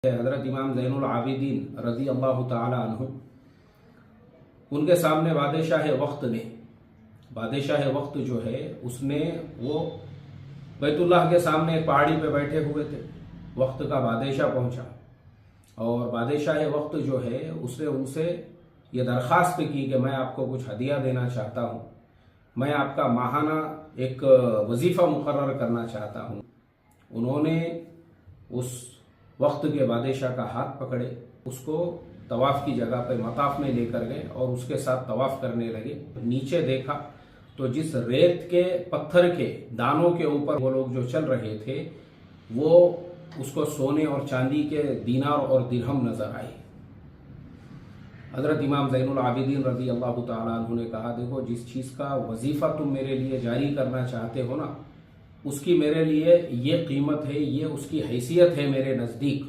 हज़रत इमाम ज़ैनुल आबिदीन रज़ी अल्लाह ताला अन्हु, उनके सामने बादशाह वक्त जो है उसने वो बैतुल्लाह के सामने एक पहाड़ी पे बैठे हुए थे। वक्त का बादशाह पहुंचा और बादशाह वक्त जो है उसने उनसे ये दरख्वास्त की कि मैं आपको कुछ हदिया देना चाहता हूँ, मैं आपका माहाना एक वजीफ़ा मुकर्रर करना चाहता हूँ। उन्होंने उस वक्त के बादशाह का हाथ पकड़े, उसको तवाफ़ की जगह पे मताफ में लेकर गए और उसके साथ तवाफ़ करने लगे। नीचे देखा तो जिस रेत के पत्थर के दानों के ऊपर वो लोग जो चल रहे थे वो उसको सोने और चांदी के दीनार और दिरहम नजर आए। हज़रत इमाम ज़ैनुल आबिदीन रज़ी अल्लाह ताला अन्हु ने कहा, देखो जिस चीज़ का वजीफ़ा तुम मेरे लिए जारी करना चाहते हो ना, उसकी मेरे लिए ये कीमत है, ये उसकी हैसियत है मेरे नज़दीक।